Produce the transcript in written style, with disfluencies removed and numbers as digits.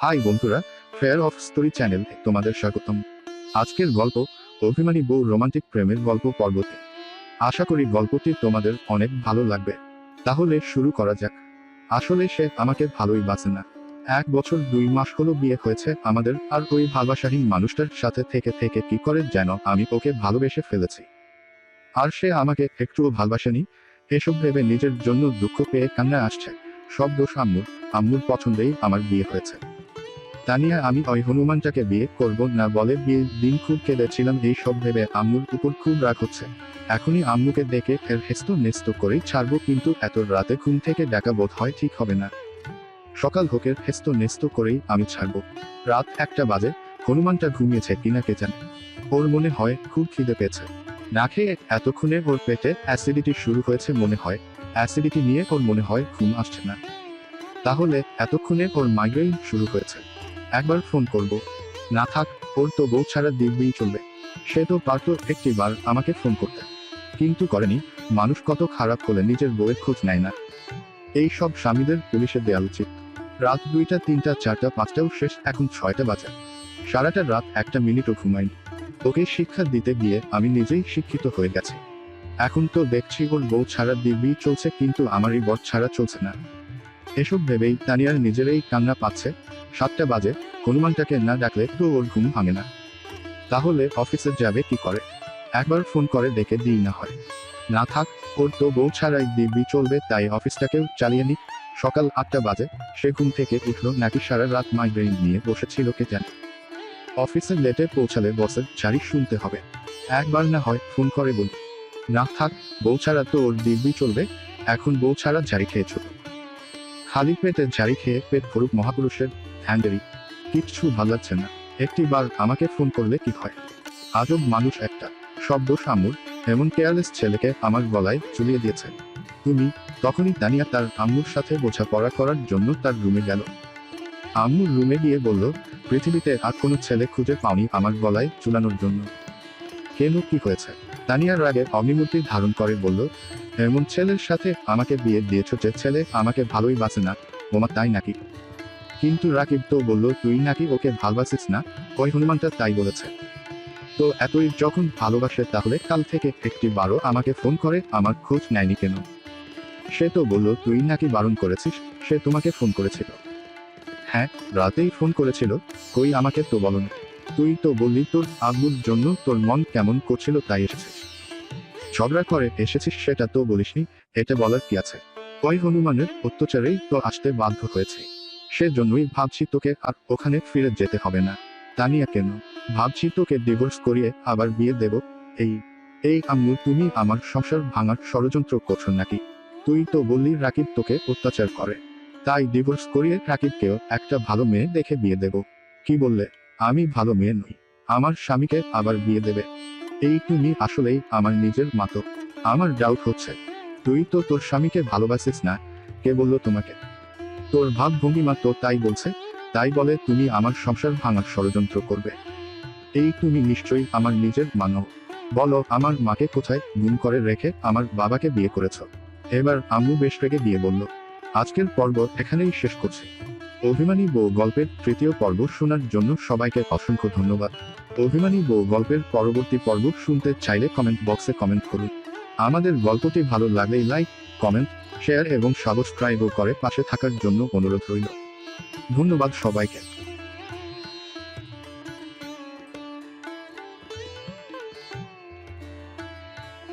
High বন্ধুরা, fair of story চ্যানেলে তোমাদের স্বাগতম। আজকের গল্প অভিমানী বউ রোমান্টিক প্রেমের গল্প পর্বতে। আশা করি গল্পটি তোমাদের অনেক ভালো লাগবে। তাহলে শুরু করা যাক। আসলে সে আমাকে ভালোই বাসে না। 1 বছর 2 মাস হলো বিয়ে হয়েছে আমাদের, আর ওই ভালোবাসাহীন মানুষটার সাথে থেকে থেকে কি করে যেন আমি ওকে ভালোবেসে ফেলেছি। আর সে আমাকে একটুও ভালোবাসেনি। এসব ভেবে নিজের জন্য দুঃখ পেয়ে কান্না আসছে। সব দোষ আম্মুর পছন্দেই আমার বিয়ে হয়েছে। তানিয়া আমি ওই হনুমানটাকে বিয়ে করব না বলে বিয়ের দিন খুব কেঁদেছিলাম। এই সব ভেবে আম্মুর উপর খুব রাগ হচ্ছে। এখনই আম্মুকে দেখে এর হেস্ত নেস্ত করেই ছাড়বো, কিন্তু এত রাতে ঘুম থেকে ডাকা বোধ হয় ঠিক হবে না। সকাল হোকের হেস্ত নেস্ত করেই আমি ছাড়বো। রাত 1টা বাজে। হনুমানটা ঘুমিয়েছে কিনা কে জানে। ওর মনে হয় খুব খিদে পেয়েছে। না খেয়ে এতক্ষণে ওর পেটে অ্যাসিডিটি শুরু হয়েছে মনে হয়। অ্যাসিডিটি নিয়ে ওর মনে হয় ঘুম আসছে না। তাহলে এতক্ষণে ওর মাইগ্রেইন শুরু হয়েছে। একবার ফোন করব। না থাক, ওর তো বউ ছাড়া দিব্যি চলবে। সে তো পারতো একটিবার আমাকে ফোন করতে, কিন্তু করেনি। মানুষ কত খারাপ হলে নিজের বউয়ের খোঁজ নেয় না। এই সব স্বামীদের পুলিশে দেওয়া উচিত। রাত 2টা 3টা 4টা 5টাও শেষ, এখন 6টা বাজে। সারাটা রাত 1 মিনিটও ঘুমাইনি। ওকে শিক্ষা দিতে গিয়ে আমি নিজেই শিক্ষিত হয়ে গেছি। এখন তো দেখছি ওর বউ ছাড়া দিব্যি চলছে, কিন্তু আমারই বর ছাড়া চলছে না। এসব ভেবেই তানিয়ার নিজেরই কান্না পাচ্ছে। 7টা বাজে। হনুমানটাকে না ডাকলে তো ওর ঘুম ভাঙে না। তাহলে অফিসে যাবে কি করে? একবার ফোন করে ডেকে দিই না হয়। না থাক, ওর তো বউ ছাড়াই দিব্যি চলবে, তাই অফিসটাকেও চালিয়ে নিক। সকাল 8টা বাজে। সে ঘুম থেকে উঠলো নাকি সারা রাত মাইগ্রেইন নিয়ে বসেছিল কে জানে। অফিসে লেটে পৌঁছালে বসের ঝাড়ি শুনতে হবে। একবার না হয় ফোন করে বলি। না থাক, বউ ছাড়া তো ওর দিব্যি চলবে। এখন বউ ছাড়া ঝাড়ি খেয়েছ। খালি পেটে ঝাড়ি খেয়ে পেট ভরুক মহাপুরুষের হ্যান্ডেরি। কিচ্ছু ভাল লাগছে না। একটিবার আমাকে ফোন করলে কি হয়? আজব মানুষ একটা। সব দোষ আম্মুর। এমন কেয়ারলেস ছেলেকে আমার গলায় ঝুলিয়ে দিয়েছে তুমি। তখনই তানিয়া তার আম্মুর সাথে বোঝাপড়া করার জন্য তার রুমে গেল। আম্মুর রুমে গিয়ে বলল, পৃথিবীতে আর কোনো ছেলে খুঁজে পাওনি আমার গলায় ঝুলানোর জন্য। কেন, কি হয়েছে? তানিয়ার রাগে অগ্নিমূর্তি ধারণ করে বলল, এমন ছেলের সাথে আমাকে বিয়ে দিয়েছ যে ছেলে আমাকে ভালোই বাসে না। বোমা তাই নাকি? কিন্তু রাকিব তো বলল তুই নাকি ওকে ভালবাসিস না। ওই হনুমানটা তাই বলেছে। তো এতই যখন ভালোবাসে তাহলে কাল থেকে একটিবারও আমাকে ফোন করে আমার খোঁজ নেয়নি কেন? সে তো বলল তুই নাকি বারণ করেছিস। সে তোমাকে ফোন করেছিল? হ্যাঁ, রাতেই ফোন করেছিল। কই, আমাকে তো বলনি। তুই তো বললি তোর আব্বুর জন্য তোর মন কেমন করছিল তাই এসেছিস। ঝগড়া করে এসেছিস সেটা তো বলিসনি। এটা বলার কি আছে? ওই হনুমানের অত্যাচারেই তো আসতে বাধ্য হয়েছে। সেজন্যই ভাবছি তোকে আর ওখানে ফিরে যেতে হবে না। তানিয়া কেন? ভাবছি তোকে ডিভোর্স করিয়ে আবার বিয়ে দেব। এই এই আম্মু, তুমি আমার সংসার ভাঙার ষড়যন্ত্র করছো নাকি? তুই তো বললি রাকিব তোকে অত্যাচার করে, তাই ডিভোর্স করিয়ে রাকিবকেও একটা ভালো মেয়ে দেখে বিয়ে দেব। কি বললে? আমি ভালো মেয়ে নই। আমার স্বামীকে আবার বিয়ে দেবে? এই তুমি আসলেই আমার নিজের মতো। আমার ডাউট হচ্ছে, তুই তো তোর স্বামীকে ভালোবাসিস না। কে বললো তোমাকে? তোর ভাব ভঙ্গিমা তো তাই বলছে। তাই বলে তুমি আমার সংসার ভাঙার ষড়যন্ত্র করবে। এই তুমি নিশ্চয়ই আমার নিজের মানো। বলো, আমার মাকে কোথায় গুম করে রেখে আমার বাবাকে বিয়ে করেছ? এবার আম্মু বেশ রেগে দিয়ে বলল, আজকের পর্ব এখানেই শেষ করছি। অভিমানী বউ গল্পের 3য় পর্ব শোনার জন্য সবাইকে অসংখ্য ধন্যবাদ। অভিমানী বউ গল্পের পরবর্তী পর্ব শুনতে চাইলে কমেন্ট বক্সে কমেন্ট করুন। আমাদের গল্পটি ভালো লাগলেই লাইক, কমেন্ট, শেয়ার এবং সাবস্ক্রাইবও করে পাশে থাকার জন্য অনুরোধ রইল। ধন্যবাদ সবাইকে।